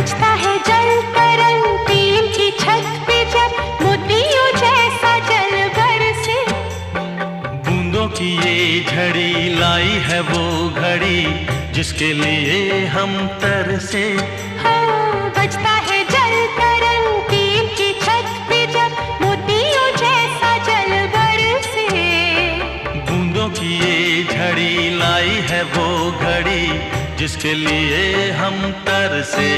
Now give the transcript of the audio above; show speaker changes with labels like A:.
A: बजता है जल तरंग टीम की छत पे जब मोतियों जैसा जल बरसे।
B: बूंदों की ये झड़ी लाई है वो घड़ी जिसके लिए हम तरसे।
A: हाँ, बजता है जल तरंग टीम की छत पे जब मोतियों जैसा जल बरसे।
B: बूंदों की ये झड़ी लाई है वो घड़ी जिसके लिए हम तरसे।